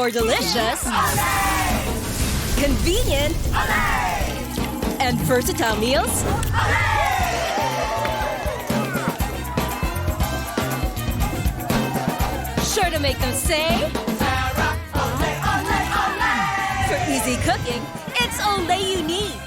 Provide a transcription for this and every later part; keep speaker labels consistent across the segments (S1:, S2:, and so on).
S1: For delicious, convenient, and versatile meals, sure to make them say, for easy cooking, it's Olay you need.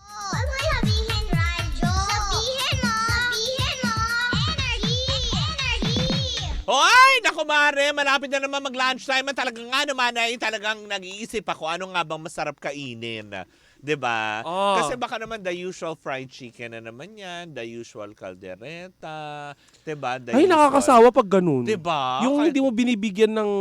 S2: Huwag mo sabihin, Radyo. Sabihin mo. Sabihin mo. Energy. Energy.
S3: Hoy! Naku mare, malapit na naman mag-lunchtime at talagang nga naman ay talagang nag-iisip ako ano nga bang masarap kainin. 'Di ba?
S4: Oh.
S3: Kasi baka naman the usual fried chicken na naman yan, the usual caldereta, 'di ba?
S4: Ay, nakakasawa pag ganun.
S3: 'Di ba?
S4: Yung hindi mo binibigyan ng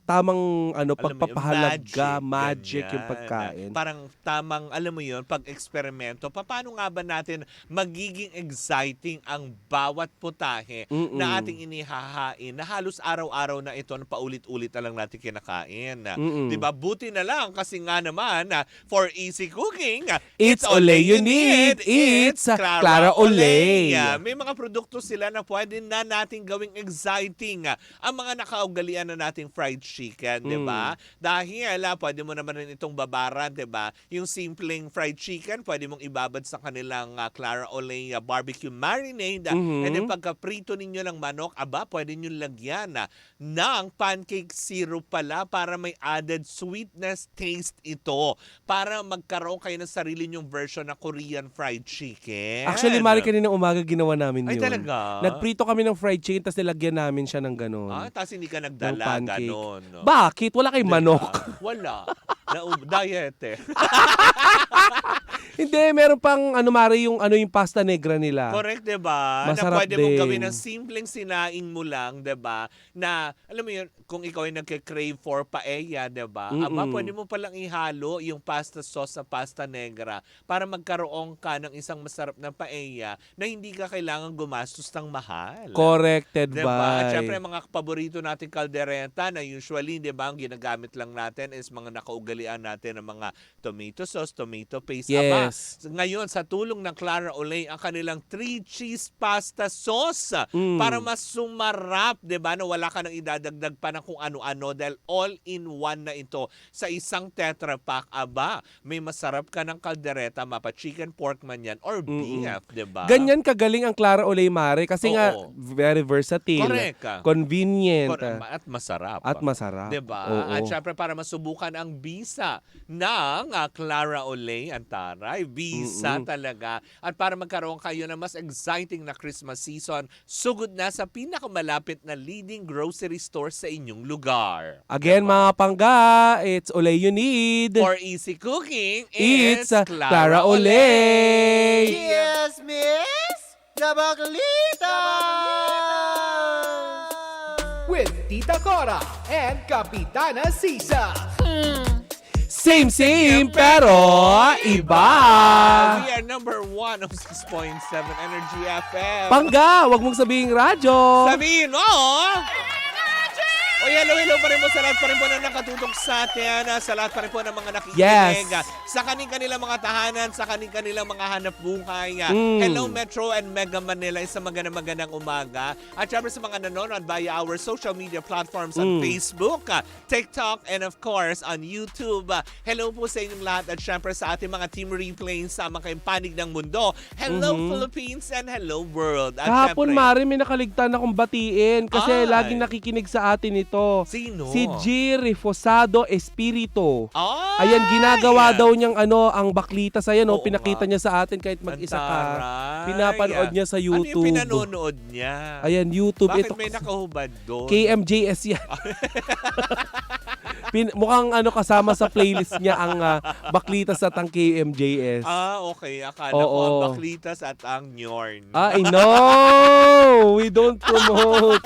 S4: tamang
S3: Alam mo yun,
S4: pagpapahalaga, magic yung
S3: ganyan.
S4: pagkain.
S3: Parang tamang, alam mo yun, pag-eksperimento. Paano nga ba natin magiging exciting ang bawat putahe na ating inihahain na halos araw-araw na ito na paulit-ulit na lang natin kinakain. Diba? Buti na lang kasi nga naman for easy cooking,
S4: It's Olay you need. It's Clara Olay.
S3: May mga produkto sila na pwede na nating gawing exciting. Ang mga nakaugalian na nating fried chicken, 'di ba? Dahil pwede mo naman rin itong babaran, 'di ba? Yung simpleng fried chicken, pwede mong ibabad sa kanilang Clara Olay barbecue marinade. And then pagka-prito ninyo ng manok, pwede nyo lagyan ng pancake syrup pala para may added sweetness taste ito. Para magkaroon kayo ng sarili nyong version na Korean fried chicken.
S4: Actually, Mari, kaninang umaga ginawa namin
S3: Ay,
S4: yun.
S3: talaga?
S4: Nagprito kami ng fried chicken, tapos nilagyan namin siya ng ganon.
S3: Tapos hindi ka
S4: ng
S3: nagdala,
S4: pancake.
S3: ganon. No?
S4: Bakit? Wala kayong manok.
S3: Wala. Diet eh.
S4: Hindi, meron pang Mari, yung pasta negra nila.
S3: Correct, 'di ba? Na
S4: Masarap
S3: pwede mong
S4: din.
S3: gawin ng simpleng sinaing mo lang, 'di ba? Na alam mo 'yun, kung ikaw ay nagke-crave for paella, 'di ba? Pwede mo palang ihalo yung pasta sauce sa pasta negra para magkaroon ka ng isang masarap na paella na hindi ka kailangan gumastos ng mahal.
S4: Corrected
S3: Diba?
S4: by.
S3: At syempre, mga paborito nating kaldereta na usually, di ba, ang ginagamit lang natin is mga nakaugalian natin ng mga tomato sauce, tomato paste.
S4: Yes.
S3: Ngayon, sa tulong ng Clara Olay, ang kanilang 3 cheese pasta sauce para mas sumarap, di ba, na wala ka nang idadagdag pa ng kung ano-ano dahil all-in-one na ito sa isang Tetra Pak. May masarap ka ng kaldereta, mapa chicken, pork man yan, or beef, di ba?
S4: Ganyan kagaling ang Clara Olay, Mari, kasi nga
S3: Oo.
S4: very versatile,
S3: Correct.
S4: convenient,
S3: At masarap.
S4: at masarap.
S3: Diba?
S4: Oo.
S3: At syempre para masubukan ang bisa ng Clara Olay, ang taray. Bisa talaga. At para magkaroon kayo ng mas exciting na Christmas season, sugod na sa pinakamalapit na leading grocery store sa inyong lugar.
S4: Again, mga pangga, it's Olay you need.
S3: For easy cooking,
S4: It's
S3: it's
S4: Clara Olay.
S5: Yes, Miss Gabaglita!
S6: With Tita Cora and Kapitana Sisa.
S4: Same, pero iba.
S3: We are number 1 of 6.7 Energy FM.
S4: Pangga, wag mong sabihin radyo.
S3: Sabihin mo! O hello pa rin po sa lahat pa rin po na nakatutok sa atin, sa lahat pa rin po ng mga nakikinig,
S4: Yes.
S3: sa kanilang mga tahanan, sa kanilang mga hanap buhay. Hello Metro and Mega Manila, isang magandang umaga. At syempre sa mga nanonood via our social media platforms on Facebook, TikTok, and of course on YouTube. Hello po sa inyong lahat at syempre sa ating mga team replays sa mga kayong panig ng mundo. Hello Philippines and hello world. At
S4: Kahapon,
S3: syempre,
S4: Mari, may nakaligtan akong batiin kasi
S3: Ay.
S4: laging nakikinig sa atin ito. dito.
S3: Sino?
S4: Si G. Rifosado Espiritu.
S3: Ay!
S4: Ayan, ginagawa daw niyang ang Baklitas. Ayan,
S3: Oo
S4: pinakita
S3: nga.
S4: niya sa atin kahit mag-isa ka.
S3: Antaray.
S4: Pinapanood niya sa
S3: Ano yung
S4: YouTube.
S3: pinanonood niya?
S4: Ayan, YouTube.
S3: Bakit
S4: Ito,
S3: may nakahubad doon?
S4: KMJS yan. Mukhang kasama sa playlist niya ang Baklitas at ang KMJS.
S3: Okay. Akala ko
S4: Oo.
S3: ang Baklitas at ang Nyorn.
S4: I know! We don't promote.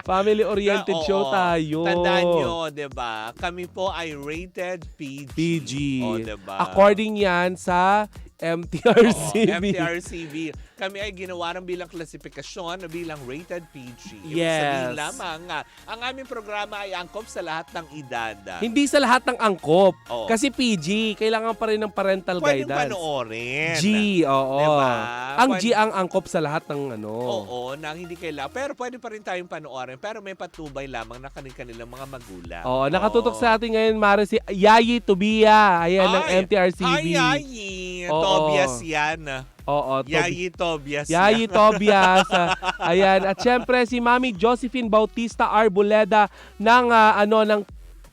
S4: Family-oriented
S3: Oo.
S4: show tayo.
S3: Tandaan nyo, diba? Kami po ay rated PG.
S4: PG.
S3: Diba?
S4: According yan sa MTRCB.
S3: MTRCB. Kami ay ginawa ng bilang klasifikasyon na bilang rated PG. Ibig
S4: Yes.
S3: sabihin lamang, ang aming programa ay angkop sa lahat ng edad.
S4: Hindi sa lahat ng angkop.
S3: Oo.
S4: Kasi PG, kailangan pa rin ng parental
S3: Pwedeng
S4: guidance.
S3: panoorin.
S4: G, oo.
S3: Diba?
S4: Ang G ang angkop sa lahat ng
S3: Oo, nang hindi kailangan. Pero pwede pa rin tayong panoorin. Pero may patubay lamang na kanilang mga magulang.
S4: Oo, nakatutok sa atin ngayon, Mare, si Yayi Tubia. Ayan, ng MTRCB.
S3: Yayi.
S4: Oo.
S3: Tobias yan.
S4: Oo,
S3: Yayi Tobias
S4: Yayi
S3: yan.
S4: Tobias. Ayan. At syempre, si Mami Josephine Bautista Arboleda ng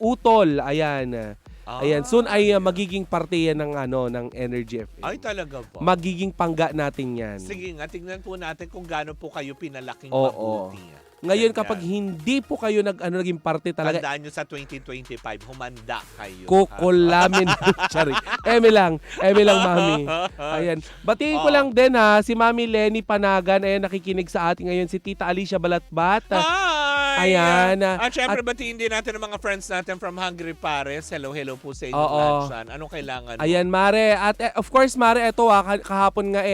S4: Utol. Ayan. Ayan, soon ay magiging parte yan ng Energy FM.
S3: Ay, talaga po.
S4: Magiging pangga natin yan.
S3: Sige nga, tingnan po natin kung gaano po kayo pinalaking
S4: Oo.
S3: mabuti.
S4: Ngayon,
S3: Ganyan.
S4: kapag hindi po kayo naging parte talaga,
S3: Tandaan nyo sa 2025, humanda kayo.
S4: kukulamin. Sorry. Eme lang, Mami. Ayan. Batiin ko lang din si Mami Lenny Panagan. Ayan, nakikinig sa atin ngayon si Tita Alicia Balatbat.
S3: Hi!
S4: Ayan.
S3: At syempre, batiin din natin ang mga friends natin from Hungry Pares. Hello po sa inyo
S4: Oo.
S3: lahat dyan. Anong kailangan mo?
S4: Ayan, Mare. At of course, Mare, eto kahapon nga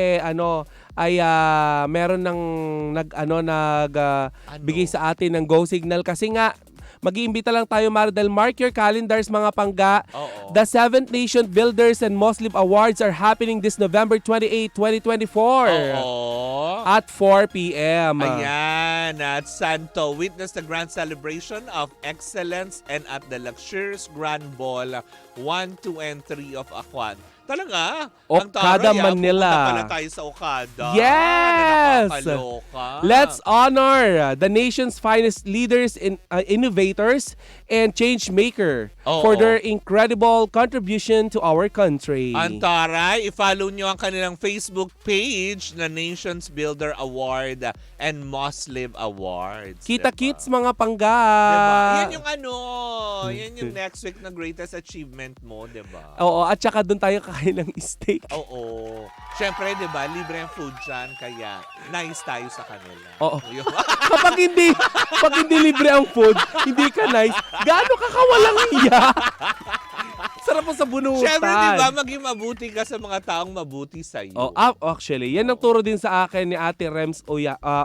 S4: meron ng bigay sa atin ng go signal kasi nga mag-iimbita lang tayo, Mare, dahil mark your calendars, mga pangga.
S3: Oo.
S4: The 7th Nation Builders and Muslim Awards are happening this November 28, 2024
S3: Oo.
S4: at 4 p.m.
S3: Ayan, at Santo, witness the grand celebration of excellence and at the luxurious Grand Ball 1, 2, and 3 of Aquan. Talaga?
S4: Okada, Manila.
S3: Pupunta pala tayo sa Okada.
S4: Yes!
S3: Nakakaloka.
S4: Let's honor the nation's finest leaders, innovators, and change maker for their incredible contribution to our country.
S3: Antaray, i-follow nyo ang kanilang Facebook page na Nations Builder Award and Muslim Awards.
S4: Kita-kits, mga pangga.
S3: Diba? Yan yung yan yung next week na greatest achievement mo, diba?
S4: Oo, at saka doon tayo kakain ng steak.
S3: Oo. Siyempre, diba, libre ang food dyan, kaya nice tayo sa kanila.
S4: Oo.
S3: Yun.
S4: Pag hindi libre ang food, hindi ka nice, gaano ka kawalang iya? Sarap mo sa bunutan.
S3: Siyempre, diba, maging mabuti ka sa mga taong mabuti sa'yo.
S4: Oh, actually, yan ang turo din sa akin ni Ate Rems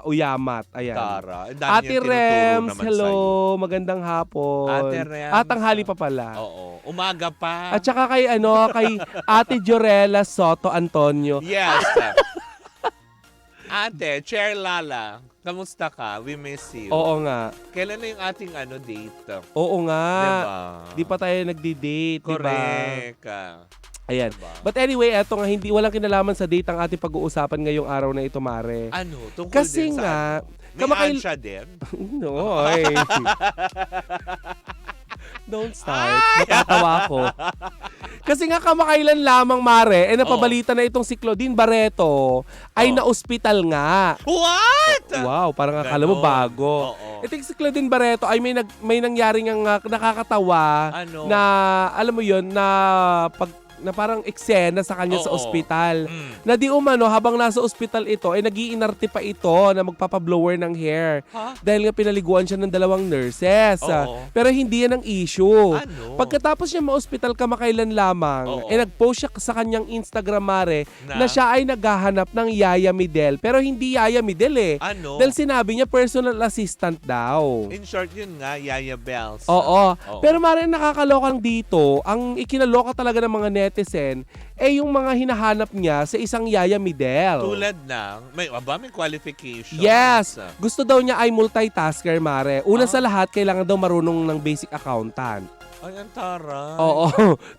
S4: Uyamat. Ayan.
S3: Tara.
S4: Ate Rems, hello. Magandang hapon.
S3: Ate Rems.
S4: Tanghali pa pala.
S3: Oo. Umaga pa.
S4: At saka kay Ate Jorela Soto Antonio.
S3: Yes. Ate, Chair Lala, kamusta ka? We miss you.
S4: Oo nga.
S3: Kailan na yung ating date?
S4: Oo nga.
S3: Diba?
S4: Di pa tayo nagdi-date, diba?
S3: Correct.
S4: Ayan.
S3: Diba?
S4: But anyway, eto nga, walang kinalaman sa date ang ating pag-uusapan ngayong araw na ito, Mare.
S3: Ano? Tungkol
S4: Kasi
S3: din sa
S4: nga,
S3: May ansya din?
S4: No, Don't start. Natatawa ako. Kasi nga kamakailan lamang, Mare, napabalita na itong si Claudine Barreto ay na-ospital nga.
S3: What?
S4: Wow, parang akala mo
S3: Ganon.
S4: bago.
S3: Oo.
S4: Itong si Claudine Barreto ay may nangyari nga nakakatawa
S3: Ano?
S4: na, alam mo yun, na parang eksena sa kanya sa
S3: Oo.
S4: ospital.
S3: Mm.
S4: Na di umano, habang nasa ospital ito, ay nag-iinarte pa ito na magpapablower ng hair.
S3: Ha?
S4: Dahil nga pinaliguan siya ng 2 nurses.
S3: Oo.
S4: Pero hindi yan ang issue.
S3: Ano?
S4: Pagkatapos niya ma-ospital kamakailan lamang,
S3: Oo.
S4: nag-post siya sa kanyang Instagram, Mare,
S3: Na?
S4: na siya ay naghahanap ng Yaya Midel. Pero hindi Yaya Midel
S3: Ano?
S4: Dahil sinabi niya personal assistant daw.
S3: In short, yun nga, Yaya Bells.
S4: Oo.
S3: Oo.
S4: Pero Mare, nakakalokang dito, ang ikinaloka talaga ng mga netizen, yung mga hinahanap niya sa isang Yaya Midel.
S3: Tulad ng, may qualification.
S4: Yes! Gusto daw niya ay multitasker, Mare. Una sa lahat, kailangan daw marunong ng basic accountant.
S3: Ay, ang taray.
S4: Oo.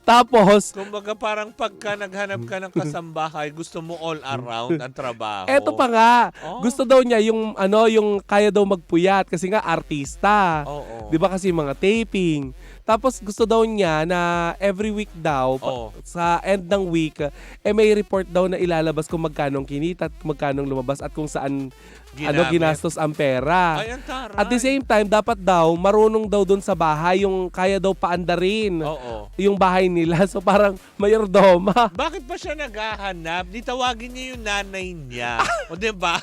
S4: Tapos,
S3: Kumbaga parang pagka naghanap ka ng kasambahay, gusto mo all around ang trabaho.
S4: eto pa nga.
S3: Oh.
S4: Gusto daw niya yung yung kaya daw magpuyat kasi nga artista.
S3: Oo.
S4: 'Di ba kasi mga taping. Tapos gusto daw niya na every week daw
S3: Oo.
S4: sa end ng week may report daw na ilalabas kung magkano kinita at magkano lumabas at kung saan
S3: Ginamit.
S4: ginastos ang pera.
S3: Ay, ang taray.
S4: At the same time, dapat daw marunong daw doon sa bahay yung kaya daw paandarin
S3: Oo.
S4: yung bahay nila. So parang mayordoma.
S3: Bakit pa siya naghahanap? Di tawagin niya yung nanay niya. O, diba?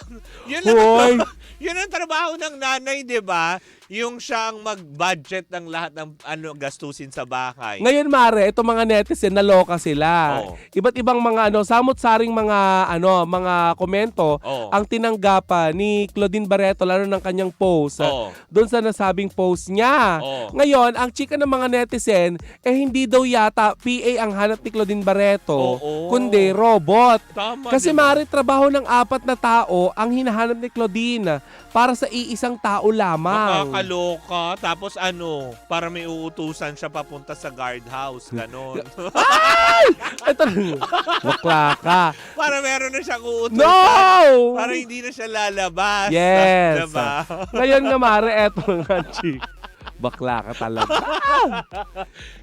S3: Yun
S4: Hoy!
S3: yun ang trabaho ng nanay, diba? Yung siya ang mag-budget ng lahat ng gastusin sa bahay.
S4: Ngayon mare, itong mga netizen naloka sila.
S3: Oo.
S4: Iba't ibang mga samot-saring mga komento
S3: Oo.
S4: ang tinanggapan ni Claudine Barreto lalo ng kanyang post.
S3: Oo.
S4: Doon sa nasabing post niya.
S3: Oo.
S4: Ngayon, ang chika ng mga netizen hindi daw yata PA ang hanap ni Claudine Barreto,
S3: Oo.
S4: kundi robot.
S3: Tama,
S4: Kasi
S3: diba?
S4: mare, trabaho ng 4 na tao ang hinahanap ni Claudine para sa iisang tao lamang.
S3: Makakaloka. Tapos para may uutusan siya papunta sa guardhouse. Ganon.
S4: Ito, bakla ka.
S3: Para meron na siyang uutusan.
S4: No!
S3: Para hindi na siya lalabas.
S4: Yes.
S3: Diba?
S4: Ngayon nga, Mare, eto nga, chick. Bakla ka talaga.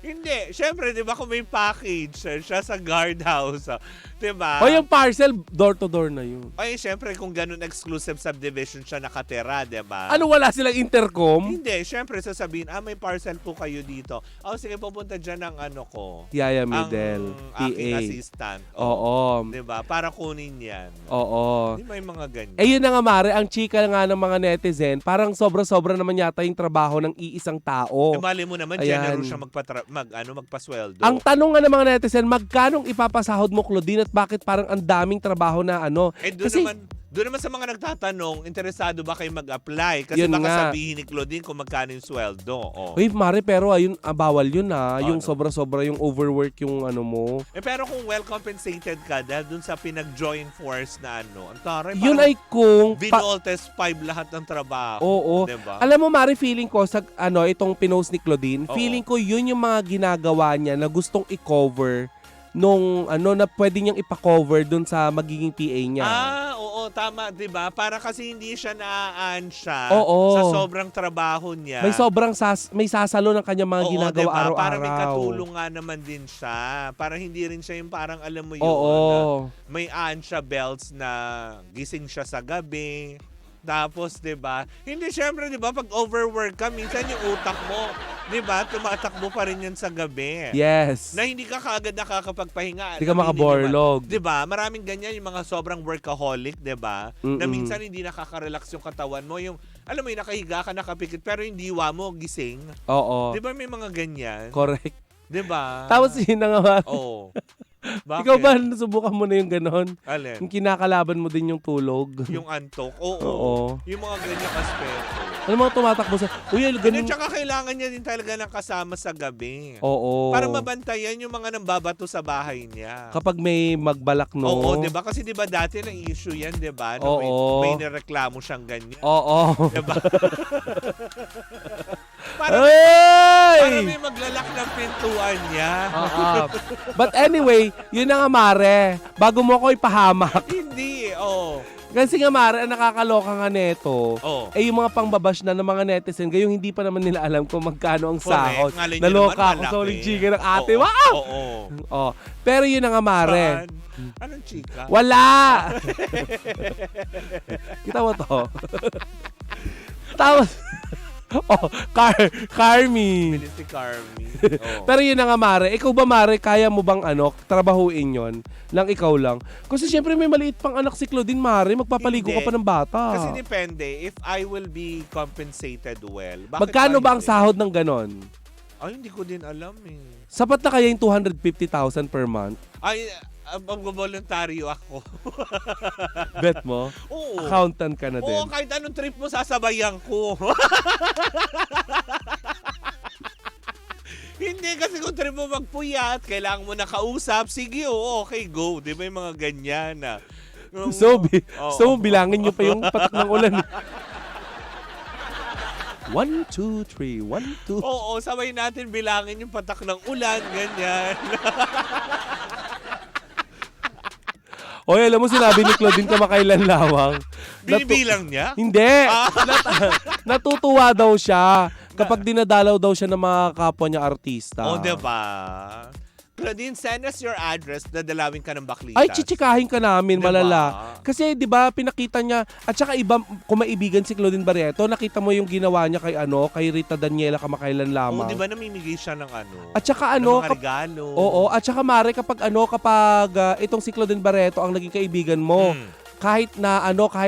S3: Hindi. Siyempre, di ba kung may package siya sa guardhouse. Di ba?
S4: O yung parcel, door-to-door na yun.
S3: Ay, siyempre, kung ganun exclusive subdivision siya nakatira, di ba?
S4: Ano, wala silang intercom?
S3: Hindi. Siyempre, sasabihin, may parcel po kayo dito. Sige, pupunta dyan ng ko.
S4: Yaya
S3: Ang
S4: Midel,
S3: aking
S4: PA.
S3: assistant.
S4: Oo.
S3: Di ba? Para kunin yan.
S4: Oo.
S3: Di ba yung mga ganyan?
S4: Eh yun na nga, Mare, ang chika nga ng mga netizen, parang sobra-sobra naman yata yung trabaho ng iisang tao.
S3: Mali mo naman,
S4: Ayan.
S3: generous siya magpasweldo.
S4: Ang tanong nga ng mga netizen, magkanong ipapasahod mo, Claudine, at bakit parang ang daming trabaho na
S3: Doon naman sa mga nagtatanong, interesado ba kayo mag-apply? Kasi
S4: Yun
S3: baka
S4: nga.
S3: sabihin ni Claudine kung magkano yung sweldo. Oh.
S4: Uy, Mare, pero ayun, bawal yun yung
S3: Ano?
S4: sobra-sobra yung overwork yung mo.
S3: Pero kung well compensated ka dahil dun sa pinag-join force na ang taray,
S4: Yun
S3: parang
S4: ay kung...
S3: Binoltes 5 lahat ng trabaho.
S4: Oo.
S3: Diba?
S4: Alam mo, Mari, feeling ko sa itong pinost ni Claudine,
S3: Oo.
S4: feeling ko yun yung mga ginagawa niya na gustong i-cover nung na pwede niyang ipa-cover dun sa magiging PA niya.
S3: Oo, tama, 'di ba? Para kasi hindi siya naaansya
S4: Oo.
S3: sa sobrang trabaho niya.
S4: May sasalo ng kanyang mga
S3: Oo,
S4: ginagawa
S3: diba?
S4: araw-araw.
S3: Para may katulong nga naman din siya. Para hindi rin siya yung parang alam mo yun.
S4: Oo.
S3: May ansya belts na gising siya sa gabi. Tapos, 'di ba? Hindi syempre, 'di ba, pag overwork ka, minsan yung utak mo, 'di ba, tumatakbo pa rin 'yan sa gabi.
S4: Yes.
S3: Na hindi ka kaagad nakakapagpahinga.
S4: Hindi ka makaborlog.
S3: 'Di ba? Maraming ganyan yung mga sobrang workaholic, 'di ba? Na
S4: Mm-mm.
S3: minsan hindi nakaka-relax yung katawan mo, yung alam mo, yung nakahiga ka, nakapikit, pero yung diwa mo gising.
S4: Oo.
S3: 'Di ba may mga ganyan?
S4: Correct.
S3: 'Di ba?
S4: Tapos yun na nga, Mari.
S3: Oo. Bakit?
S4: Ikaw ba, nasubukan mo na yung ganon?
S3: Alin?
S4: Yung kinakalaban mo din yung tulog?
S3: Yung antok? Oo.
S4: Oo.
S3: Yung mga ganyang aspeto.
S4: Ano mga tumatakbo sa... Uy, ganun...
S3: Tsaka kailangan niya din talaga ng kasama sa gabi.
S4: Oo.
S3: Para mabantayan yung mga nambabato sa bahay niya.
S4: Kapag may magbalak, no?
S3: Oo, 'di ba? Kasi 'di ba dati na issue 'yan, 'di ba? Na
S4: Oo.
S3: may nireklamo siyang ganyan.
S4: Oo.
S3: 'Di ba? para
S4: Hey!
S3: may maglalak ng pintuan niya.
S4: But anyway, yun na nga, Mare. Bago mo ako ipahamak.
S3: Hindi, oh.
S4: Kasi nga, Mare, ang nakakaloka nga neto,
S3: Oh.
S4: yung mga pangbabash na ng mga netizen, gayong hindi pa naman nila alam kung magkano ang sahod.
S3: Ngalay niyo
S4: Naloka
S3: naman,
S4: ako
S3: malaki.
S4: sa uling chika ng ate.
S3: Oo,
S4: Wow!
S3: Oo.
S4: Oh. Pero yun na nga, Mare.
S3: Saan? Anong chika?
S4: Wala! Kita mo to? Tapos, Carmi.
S3: Bilis si Carmi. Oh.
S4: Pero yun na nga, Mare. Ikaw ba, Mare, kaya mo bang trabahuin yon lang ikaw lang? Kasi syempre may maliit pang anak si Claudine, Mare. Magpapaligo
S3: Hindi.
S4: ka pa ng bata.
S3: Kasi depende, if I will be compensated well. Bakit
S4: Magkano ba ang
S3: hindi?
S4: sahod ng ganon?
S3: Ay, hindi ko din alam eh.
S4: Sapat na kaya yung 250,000 per month?
S3: Ay, mag-voluntaryo ako.
S4: Bet mo?
S3: Oo.
S4: Accountant ka na din.
S3: Oo, kahit anong trip mo, sasabayan ko. Hindi, kasi kung trip mo magpuyat, kailangan mo nakausap, sige, okay, go. Di ba yung mga ganyan na?
S4: So, bilangin nyo pa yung patak ng ulan. 1, 2, 3, 1, 2.
S3: Oo, sabay natin bilangin yung patak ng ulan, ganyan.
S4: Oy, alam mo, sinabi ni Claudine kamakailan lawang.
S3: Binibilang niya?
S4: Hindi. Natutuwa daw siya kapag dinadalaw daw siya ng mga kapwa niya artista.
S3: O, diba? Claudine, send us your address, dadalawin ka ng Baklitas.
S4: Ay, chichikahin ka namin,
S3: Diba?
S4: malala. Kasi 'di ba, pinakita niya at saka iba kung maibigan si Claudine Barreto, nakita mo yung ginawa niya kay Rita Daniela kamakailan
S3: Oo,
S4: lamang.
S3: di ba namimigay siya ng ano?
S4: At saka
S3: ng
S4: ano,
S3: mga regalo.
S4: oo, at saka mare kapag itong si Claudine Barreto ang naging kaibigan mo, kahit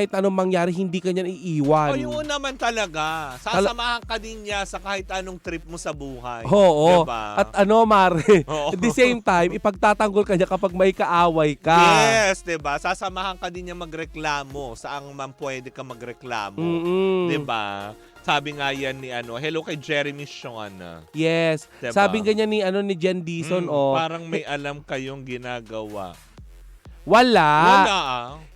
S4: anong mangyari, hindi ka niyan iiwan.
S3: O, yun naman talaga. Sasamahan ka din niya sa kahit anong trip mo sa buhay.
S4: Oo.
S3: Diba?
S4: At mare,
S3: Oo.
S4: at the same time, ipagtatanggol ka niya kapag may kaaway ka.
S3: Yes, 'di ba? Sasamahan ka din niya magreklamo saang man pwede ka magreklamo.
S4: Mm-mm.
S3: 'Di ba? Sabi nga yan ni hello kay Jeremy Sean.
S4: Yes.
S3: Diba?
S4: Sabi ganyan ni Jen Dizon,
S3: Parang may alam kayong ginagawa.
S4: Wala.
S3: Wala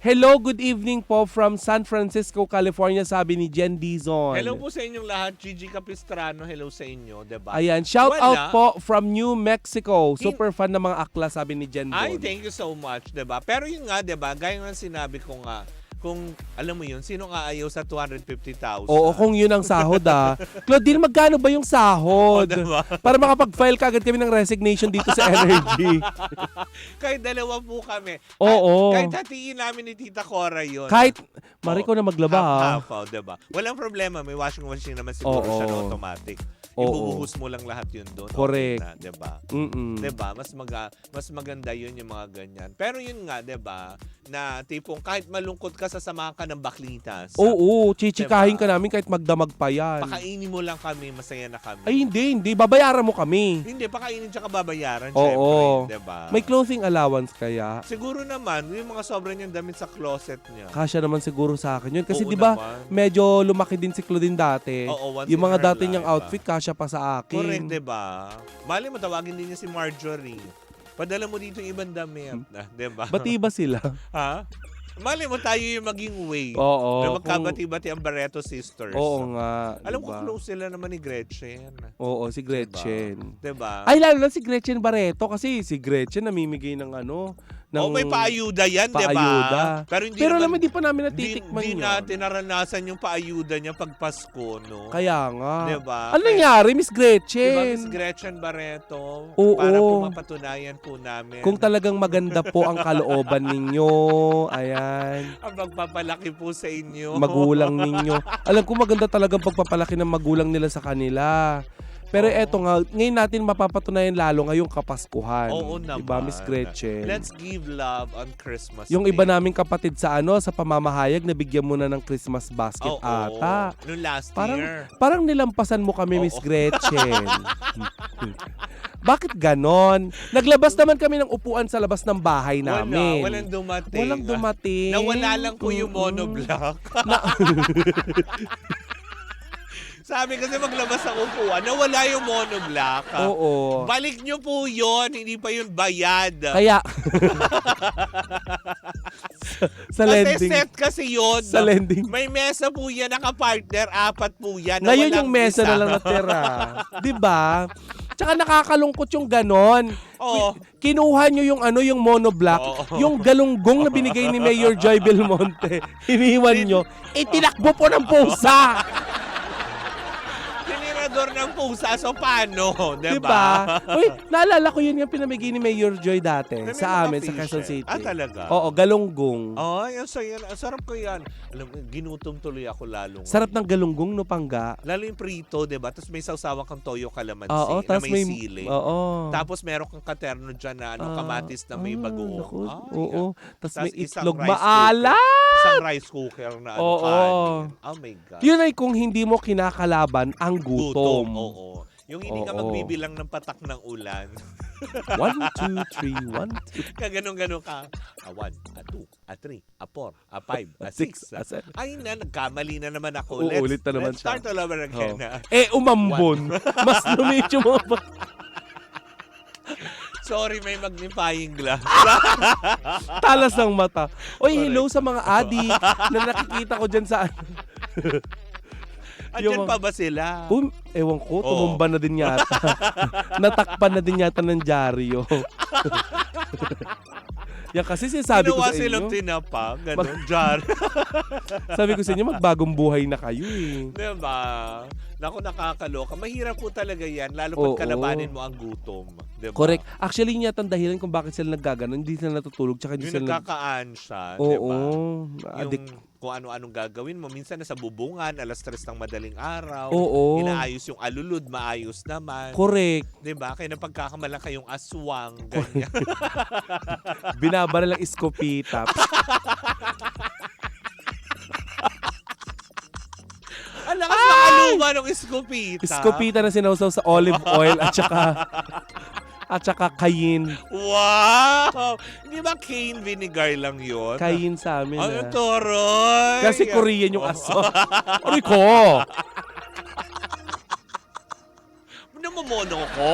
S4: Hello, good evening po from San Francisco, California, sabi ni Jen Dizon.
S3: Hello po sa inyong lahat. Gigi Capistrano, hello sa inyo, 'di ba?
S4: Ayan, shout
S3: Wala.
S4: out po from New Mexico. Super fan ng mga akla, sabi ni Jen
S3: Ay,
S4: doon.
S3: thank you so much, 'di ba? Pero yun nga, 'di ba? Gaya ng sinabi ko nga, kung alam mo yun, sino nga ayaw sa 250,000?
S4: Oo, kung yun ang sahod Claudine, magkano ba yung sahod?
S3: diba?
S4: Para makapag-file ka agad kami ng resignation dito sa Energy.
S3: Kahit dalawa po kami.
S4: Oo.
S3: Kahit hatiin namin ni Tita Cora yun.
S4: Kahit, Mariko na maglaba
S3: Half, diba? Walang problema. May washing machine naman siguro
S4: Oo.
S3: siya na automatic.
S4: Oo.
S3: Ibubuhos mo lang lahat yun doon.
S4: Correct.
S3: Okay na, diba?
S4: Mm-mm.
S3: Diba? Mas maganda yun yung mga ganyan. Pero yun nga, diba? Na tipong kahit malungkot ka, sasamahan ka ng Baklitas.
S4: Oo, chichikahin
S3: Diba?
S4: ka namin kahit magdamag pa yan.
S3: Pakainin mo lang kami, masaya na kami.
S4: Ay, hindi. Babayaran mo kami.
S3: Hindi, pakainin tsaka babayaran,
S4: Oo.
S3: syempre. Diba?
S4: May clothing allowance kaya?
S3: Siguro naman, yung mga sobrang niyang damit sa closet niya.
S4: Kasya naman siguro sa akin yun. Kasi
S3: Oo
S4: di ba
S3: naman.
S4: medyo lumaki din si Claudine dati.
S3: Oo, once
S4: Yung
S3: in
S4: mga
S3: her
S4: dati niyang
S3: life,
S4: outfit, kasya pa sa akin.
S3: Correct, diba? Mali mo, tawagin din niya si Marjorie. Padala mo dito yung ibang damit. Diba?
S4: Bati ba sila?
S3: Ha? Mali mo, tayo yung maging way.
S4: Oo.
S3: Na magkabati-bati ang Barreto sisters.
S4: Oo nga.
S3: Alam ko
S4: diba?
S3: close sila naman ni Gretchen.
S4: Oo, si Gretchen.
S3: Diba?
S4: Ay, lalo na si Gretchen Barreto kasi si Gretchen namimigay ng ng
S3: may paayuda yan, diba?
S4: paayuda. Pero
S3: naman,
S4: naman di pa namin natitikman
S3: Di
S4: yun.
S3: natin naranasan yung paayuda niya pag Pasko, no?
S4: Kaya nga.
S3: Diba?
S4: Ano nangyari, Miss
S3: Diba,
S4: Gretchen?
S3: Miss Gretchen Barreto?
S4: Oo.
S3: Para po mapatunayan po namin.
S4: Kung talagang maganda po ang kalooban ninyo, ayan,
S3: ang pagpapalaki po sa inyo.
S4: magulang ninyo. Alam ko maganda talagang pagpapalaki ng magulang nila sa kanila. Pero eto nga, ngayon natin mapapatunayan lalo ngayong Kapaskuhan.
S3: Oo naman.
S4: Diba, Miss Gretchen?
S3: Let's give love on Christmas
S4: Yung
S3: Day.
S4: iba naming kapatid sa sa pamamahayag, nabigyan mo na ng Christmas basket
S3: Oo,
S4: ata.
S3: noong last
S4: Parang,
S3: year.
S4: parang nilampasan mo kami, Miss
S3: Oo.
S4: Gretchen. Bakit ganon? Naglabas naman kami ng upuan sa labas ng bahay namin.
S3: Walang dumating.
S4: Walang dumating.
S3: Nawala lang po yung
S4: Mm-mm.
S3: monoblock. Sabi kasi maglabas ang upuan, nawala yung monoblock.
S4: Oo.
S3: Balik nyo po yun, hindi pa yun bayad.
S4: Kaya, sa
S3: Kasi
S4: lending.
S3: set kasi yun.
S4: Sa lending.
S3: May mesa po yan, nakapartner, 4 po yan.
S4: Ngayon
S3: Walang
S4: yung mesa
S3: isa.
S4: na lang natira. Diba? Tsaka nakakalungkot yung ganon.
S3: Oo.
S4: Kinuha nyo yung yung monoblock,
S3: Oo.
S4: yung galunggong na binigay ni Mayor Joy Belmonte. Iniwan nyo. Itinakbo po ng pusa.
S3: Tinirador ng pusa, so paano? Diba?
S4: Diba? Uy, naalala ko yun yung pinamigay ni Mayor Joy dati
S3: May
S4: sa
S3: mga
S4: amin, sa
S3: fish
S4: Quezon
S3: eh.
S4: City.
S3: Ah, talaga?
S4: Oo, galunggong.
S3: Ay, ang saya. Ang sarap ko yan. Alam mo, ginutom tuloy ako lalo.
S4: Sarap ng galunggong no pangga.
S3: Lalo yung prito, diba? Tapos may sausawan kang toyo calamansi
S4: Oo,
S3: na
S4: tapos
S3: may sili.
S4: Oo.
S3: Tapos meron kang katerno dyan na kamatis na may bagoong.
S4: naku,
S3: Ay,
S4: oo. Tapos may
S3: isang
S4: itlog
S3: rice
S4: maala.
S3: cooker. Isang rice cooker na
S4: Oo.
S3: kanin. Oh my God.
S4: Yun ay kung hindi mo kinakalaban ang gutom.
S3: Oo. Yung hindi ka
S4: Oo.
S3: magbibilang ng patak ng ulan.
S4: 1, 2, 3, 1, 2.
S3: Kaganon-ganon ka. 1, 2, 3, 4, 5, 6. Ay na, nagkamali na naman ako.
S4: Uulit na naman
S3: let's start all over again.
S4: Oo. Umambon. Mas lumit yung mga
S3: Sorry, may magnifying glass.
S4: talas ng mata. Oy,
S3: Correct.
S4: hello sa mga adik na nakikita ko dyan sa
S3: Andyan pa ba sila?
S4: Ewan ko,
S3: Oo.
S4: tumumba na din yata. Natakpan na din yata ng dyaryo. Yan kasi sinasabi ko
S3: Ginawa
S4: sa
S3: silang
S4: inyo.
S3: tinapa, ganun, jar.
S4: Sabi ko sa inyo, magbagong buhay na kayo eh.
S3: Diba? Naku, nakakaloka. Mahirap po talaga yan, lalo
S4: Oo.
S3: pag kalabanin mo ang gutom. Diba?
S4: Correct. Actually, yun yata ang dahilan kung bakit sila naggaganon. Hindi sila natutulog. Tsaka hindi
S3: Yung
S4: sila
S3: nagkakaan siya,
S4: Oo.
S3: diba?
S4: Addict.
S3: Yung kung ano-anong gagawin mo. Minsan nasa bubungan, alas 3 ng madaling araw.
S4: Oo.
S3: Inaayos yung alulod, maayos naman.
S4: Correct.
S3: Diba? Kaya napagkakamalang kayong aswang, ganyan.
S4: Binabara lang iskopita.
S3: Ang lakas makaluma ng iskopita.
S4: Iskopita na sinausaw sa olive oil at saka cayenne.
S3: Wow! Hindi ba cane vinegar lang yun?
S4: Cayenne sa amin.
S3: Ay,
S4: ah.
S3: toroy!
S4: Kasi Korean yung aso. Aray ko!
S3: Namamono ko.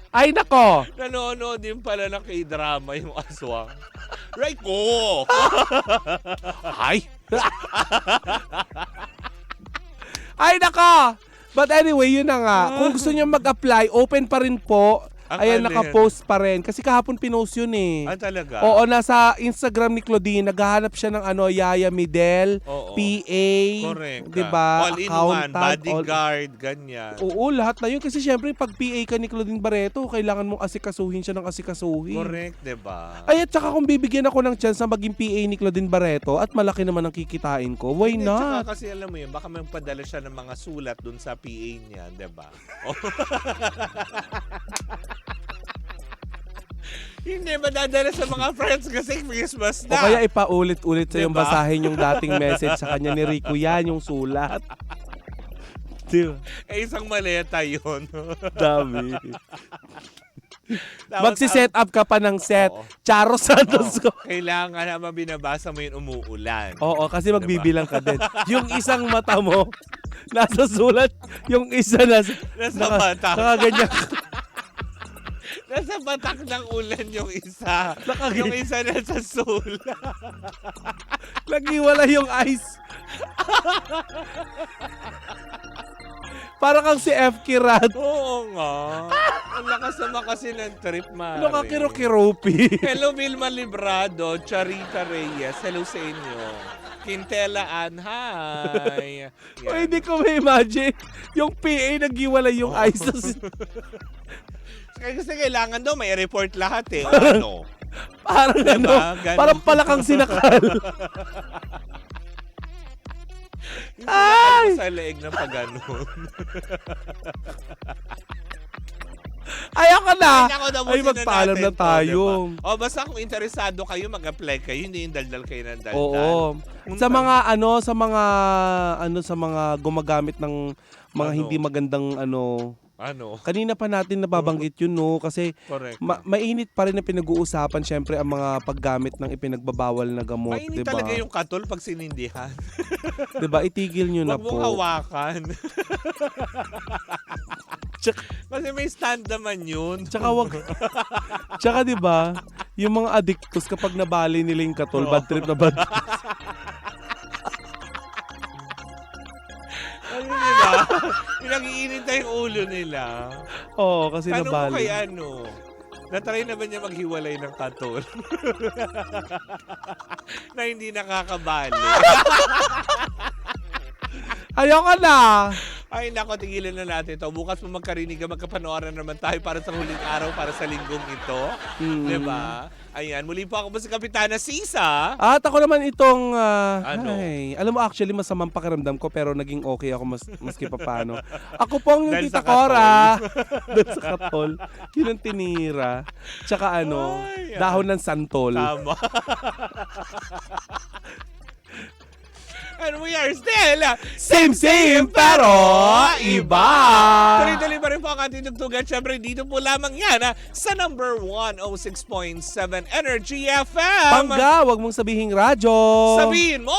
S4: Ay, nako!
S3: Nanonood din pala ng K-drama yung aswang. Right ko!
S4: Ay! Ay, nako! But anyway, yun na nga. Kung gusto niyo mag-apply, open pa rin po.
S3: Ang
S4: Ayan,
S3: alin?
S4: naka-post pa rin. Kasi kahapon pinost yun eh.
S3: Ah, talaga?
S4: Oo, nasa Instagram ni Claudine, naghahanap siya ng Yaya Midel,
S3: Oo.
S4: PA,
S3: Correct.
S4: diba?
S3: All-in-one,
S4: Accountant,
S3: bodyguard, ganyan.
S4: Oo, lahat na yun. Kasi syempre, pag PA ka ni Claudine Barreto, kailangan mong asikasuhin siya ng asikasuhin.
S3: Correct, diba?
S4: Ay, at saka kung bibigyan ako ng chance na maging PA ni Claudine Barreto at malaki naman ang kikitain ko, why
S3: Hindi,
S4: not?
S3: tsaka kasi alam mo yun, baka magpadala siya ng mga sulat dun sa PA niya, diba? Oh. Hindi ba dadala sa mga friends kasi Christmas
S4: O
S3: na?
S4: kaya ipaulit-ulit sa yung
S3: Diba?
S4: basahin yung dating message sa kanya ni Rico. Yan yung sulat. Diba?
S3: Isang maleta yun.
S4: Dami.
S3: Tapos,
S4: Magsi-set up ka pa ng set.
S3: Oo.
S4: Charo Santos ko.
S3: kailangan naman binabasa mo yun umuulan.
S4: Oo, kasi magbibilang ka din. Yung isang mata mo, nasa sulat. Yung isa
S3: Nasa batak.
S4: nakaganyan.
S3: Nasa batak ng ulan yung isa. Yung isa nasa sulat.
S4: Naghiwala yung ice. Para kang si F. Kirat.
S3: Oo nga. Ang lakas naman kasi ng trip, Mari.
S4: Ano ka kiro-kiropi?
S3: Hello, Vilma Librado, Charita Reyes. Hello sa inyo. Quintela Ann, hi.
S4: O hindi ko ma-imagine. Yung PA naghiwala yung ice.
S3: Kasi kailangan daw may report lahat eh. O ano?
S4: Parang
S3: Diba?
S4: ano,
S3: Ganun.
S4: parang palakang sinakal.
S3: Yung sinakal mo sa leeg ng pag-ganon.
S4: Ayoko na.
S3: Ay, naku,
S4: Ay,
S3: tapusin na
S4: magpaalam
S3: natin
S4: na
S3: to,
S4: tayo.
S3: diba? O, basta kung interesado kayo, mag-apply kayo. Hindi yung daldal kayo ng daldal.
S4: Oo. Sa mga gumagamit ng mga
S3: Ano?
S4: hindi magandang
S3: Ano?
S4: kanina pa natin nababanggit yun, no? Kasi
S3: Correct.
S4: mainit pa rin na pinag-uusapan syempre ang mga paggamit ng ipinagbabawal na gamot,
S3: Mainit
S4: 'di ba?
S3: talaga yung katol pag sinindihan.
S4: 'Di ba? Itigil niyo na
S3: Huwag mong
S4: po.
S3: hawakan. Kasi may stand naman yun.
S4: Tsaka 'di ba? Yung mga addictos kapag nabali nila yung katol, bad trip na bad.
S3: Ano nila? Pinag-iinit na yung ulo nila.
S4: Oo, kasi
S3: Tanong mo
S4: nabali.
S3: kay ano, natry na ba niya maghiwalay ng katol? Na hindi nakakabali.
S4: Ayoko na.
S3: Ay nako, tigilan na natin ito. Bukas mo magkarinig, magkapanooran naman tayo para sa huling araw, para sa linggong ito. Diba? Ayan, muli po ako po si Kapitana Sisa.
S4: At ako naman itong,
S3: Ano?
S4: alam mo actually masamang pakiramdam ko pero naging okay ako maski pa paano. Ako pong yung
S3: Dahil
S4: Tita
S3: sa
S4: Cora. Dahil sa katol. Yun ang tinira. Tsaka
S3: Ay,
S4: dahon ng santol.
S3: Tama. And we are still
S4: Same pero iba.
S3: Tuloy-tuloy pa rin po ang ating tugtugan. Siyempre, dito po lamang yan sa number 106.7 Energy FM.
S4: Pangga, wag mong sabihing radyo.
S3: Sabihin mo!